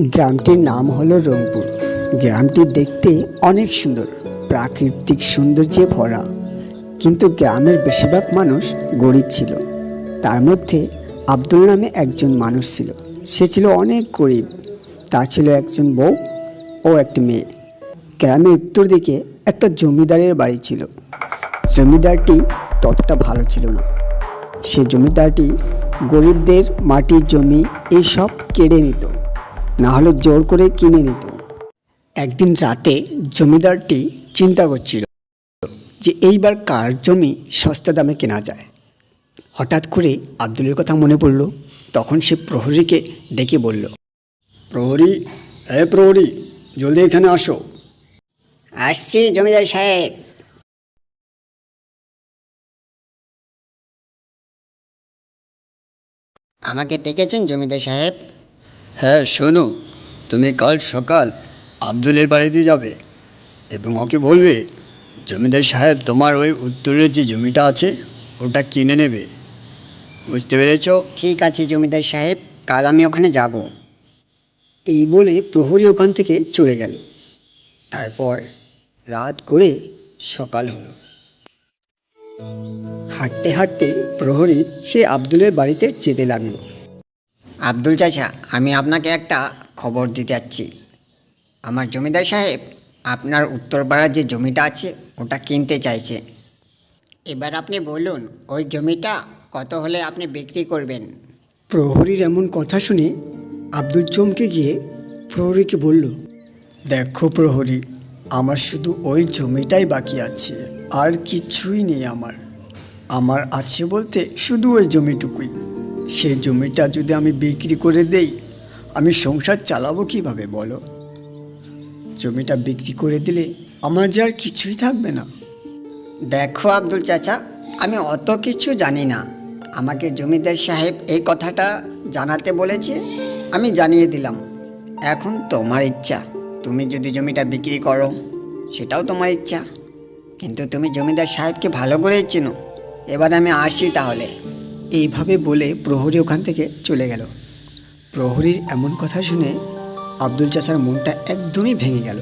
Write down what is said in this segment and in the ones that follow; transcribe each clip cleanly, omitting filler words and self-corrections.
গ্রামটির নাম হলো রংপুর। গ্রামটি দেখতে অনেক সুন্দর, প্রাকৃতিক সৌন্দর্যে ভরা। কিন্তু গ্রামের বেশিরভাগ মানুষ গরিব ছিল। তার মধ্যে আব্দুল নামে একজন মানুষ ছিল। সে ছিল অনেক গরিব। তার ছিল একজন বউ ও একটি মেয়ে। গ্রামের উত্তর দিকে একটা জমিদারের বাড়ি ছিল। জমিদারটি ততটা ভালো ছিল না। সে জমিদারটি গরিবদের মাটির জমি এইসব কেড়ে নিত, না হলে জোর করে কিনে নিত। একদিন রাতে জমিদারটি চিন্তা করছিল যে এইবার কার জমি সস্তা দামে কেনা যায়। হঠাৎ করে আব্দুলের কথা মনে পড়ল। তখন সে প্রহরীকে ডেকে বলল, প্রহরী, প্রহরী, জলদি এখানে আসো। আসছি জমিদার সাহেব। আমাকে ডেকেছেন জমিদার সাহেব? হ্যাঁ, শোনো, তুমি কাল সকাল আব্দুলের বাড়িতে যাবে এবং ওকে বলবে জমিদার সাহেব তোমার ওই উত্তরের যে জমিটা আছে ওটা কিনে নেবে। বুঝতে পেরেছ? ঠিক আছে জমিদার সাহেব, কাল আমি ওখানে যাব। এই বলে প্রহরী ওখান থেকে চলে গেল। তারপর রাত করে সকাল হলো। হাঁটতে হাঁটতে প্রহরী সে আব্দুলের বাড়িতে যেতে লাগলো। আব্দুল চাচা, আমি আপনাকে একটা খবর দিতে যাচ্ছি। আমার জমিদার সাহেব আপনার উত্তরপাড়ার যে জমিটা আছে ওটা কিনতে চাইছে। এবার আপনি বলুন ওই জমিটা কত হলে আপনি বিক্রি করবেন? প্রহরীর এমন কথা শুনে আব্দুল চমকে গিয়ে প্রহরীকে বলল, দেখো প্রহরী, আমার শুধু ওই জমিটাই বাকি আছে, আর কিছুই নেই। আমার আছে বলতে শুধু ওই জমিটুকুই। সেই জমিটা যদি আমি বিক্রি করে দেই, আমি সংসার চালাবো কিভাবে বলো? জমিটা বিক্রি করে দিলে আমার যে আর কিছুই থাকবে না। দেখো আব্দুল চাচা, আমি অত কিছু জানি না। আমাকে জমিদার সাহেব এই কথাটা জানাতে বলেছে, আমি জানিয়ে দিলাম। এখন তোমার ইচ্ছা, তুমি যদি জমিটা বিক্রি করো সেটাও তোমার ইচ্ছা, কিন্তু তুমি জমিদার সাহেবকে ভালো করেই চেনো। এবার আমি আসি তাহলে। এইভাবে বলে প্রহরী ওখান থেকে চলে গেল। প্রহরীর এমন কথা শুনে আব্দুল চাচার মনটা একদমই ভেঙে গেল।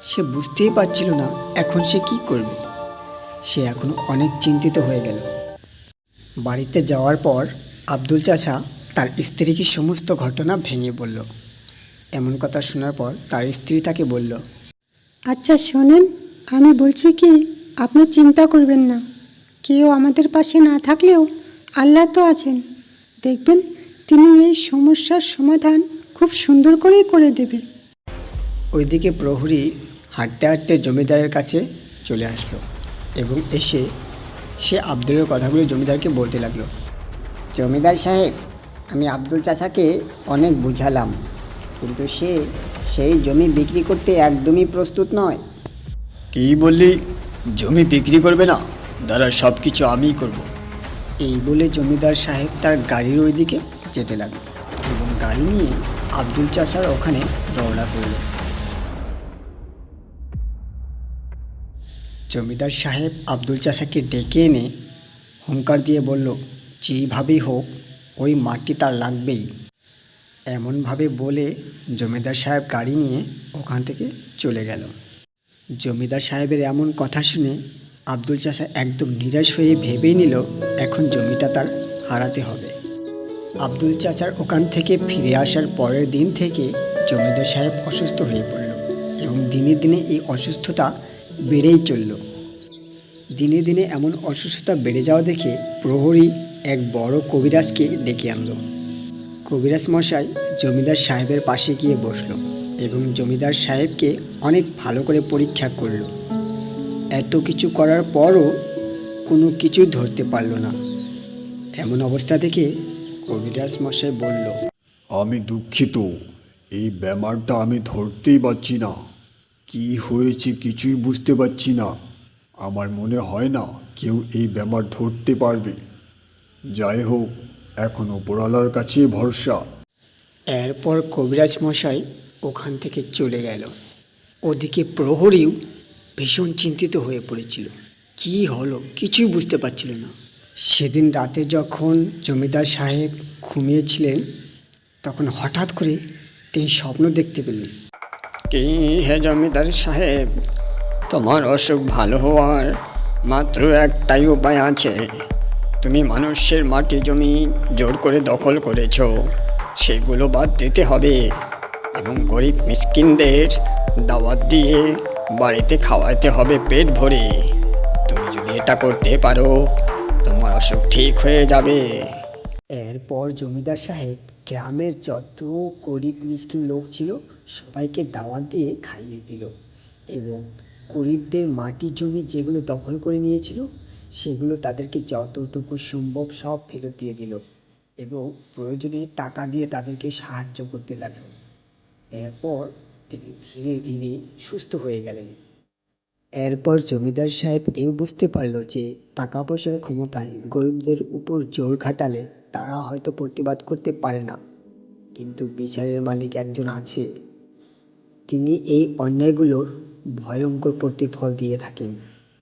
সে বুঝতেই পারছিল না এখন সে কি করবে। সে এখন অনেক চিন্তিত হয়ে গেল। বাড়িতে যাওয়ার পর আব্দুল চাচা তার স্ত্রীকে সমস্ত ঘটনা ভেঙে বলল। এমন কথা শোনার পর তার স্ত্রী তাকে বলল, আচ্ছা শোনেন, আমি বলছি কি, আপনি চিন্তা করবেন না। কেউ আমাদের পাশে না থাকলেও আল্লাহ তো আছেন। দেখবেন তিনি এই সমস্যার সমাধান খুব সুন্দর করেই করে দেবে। ওইদিকে প্রহরী হাঁটতে হাঁটতে জমিদারের কাছে চলে আসলো এবং এসে সে আব্দুলের কথাগুলো জমিদারকে বলতে লাগলো। জমিদার সাহেব, আমি আব্দুল চাচাকে অনেক বুঝালাম, কিন্তু সে সেই জমি বিক্রি করতে একদমই প্রস্তুত নয়। কী বললি? জমি বিক্রি করবে না? দাঁড়া, সব কিছু আমিই করব। এই বলে জমিদার সাহেব তার গাড়ির ওইদিকে যেতে লাগলো এবং গাড়ি নিয়ে আব্দুল চাচার ওখানে রওনা করল। জমিদার সাহেব আব্দুল চাচাকে ডেকে এনে হুঙ্কার দিয়ে বলল, যেইভাবেই হোক ওই মাটি তার লাগবেই। এমনভাবে বলে জমিদার সাহেব গাড়ি নিয়ে ওখান থেকে চলে গেল। জমিদার সাহেবের এমন কথা শুনে আব্দুল চাচা একদম নিরাশ হয়ে ভেবেই নিল এখন জমিটা তার হারাতে হবে। আব্দুল চাচার ওখান থেকে ফিরে আসার পরের দিন থেকে জমিদার সাহেব অসুস্থ হয়ে পড়ল এবং দিনে দিনে এই অসুস্থতা বেড়েই চলল। দিনে দিনে এমন অসুস্থতা বেড়ে যাওয়া দেখে প্রহরী এক বড় কবিরাজকে ডেকে আনলো। কবিরাজ মশাই জমিদার সাহেবের পাশে গিয়ে বসলো এবং জমিদার সাহেবকে অনেক ভালো করে পরীক্ষা করলো। এত কিছু করার পরও কোনো কিছু ধরতে পারল না। এমন অবস্থা দেখে কবিরাজ মশাই বলল, আমি দুঃখিত, এই ব্যাপারটা আমি ধরতেই পারছি না। কি হয়েছে কিছুই বুঝতে পারছি না। আমার মনে হয় না কেউ এই ব্যাপার ধরতে পারবে। যাই হোক, এখন উপরওয়ালার কাছে ভরসা। এরপর কবিরাজ মশাই ওখান থেকে চলে গেল। ওদিকে প্রহরীও ভীষণ চিন্তিত হয়ে পড়েছিল। কি হলো কিছুই বুঝতে পারছিল না। সেদিন রাতে যখন জমিদার সাহেব ঘুমিয়েছিলেন, তখন হঠাৎ করে তিনি স্বপ্ন দেখতে পেলেন। কি হে জমিদার সাহেব, তোমার অসুখ ভালো হওয়ার মাত্র একটাই উপায় আছে। তুমি মানুষের মাটি জমি জোর করে দখল করেছো, সেগুলো বাদ দিতে হবে এবং গরিব মিসকিনদের দাওয়াত দিয়ে বাড়িতে খাওয়াতে হবে পেট ভরে। তুমি যদি এটা করতে পারো, তোমার অসুখ ঠিক হয়ে যাবে। এরপর জমিদার সাহেব গ্রামের যত গরিব মিসকিন লোক ছিল সবাইকে দাওয়াত দিয়ে খাইয়ে দিল এবং গরিবদের মাটি জমি যেগুলো দখল করে নিয়েছিল সেগুলো তাদেরকে যতটুকু সম্ভব সব ফেরত দিয়ে দিল এবং প্রয়োজনে টাকা দিয়ে তাদেরকে সাহায্য করতে লাগলো। এরপর তিনি ধীরে ধীরে সুস্থ হয়ে গেলেন। এরপর জমিদার সাহেব এও বুঝতে পারলো যে টাকা পয়সার ক্ষমতায় গরিবদের উপর জোর খাটালে তারা হয়তো প্রতিবাদ করতে পারে না, কিন্তু বিচারের মালিক একজন আছে, তিনি এই অন্যায়গুলোর ভয়ঙ্কর প্রতিফল দিয়ে থাকেন।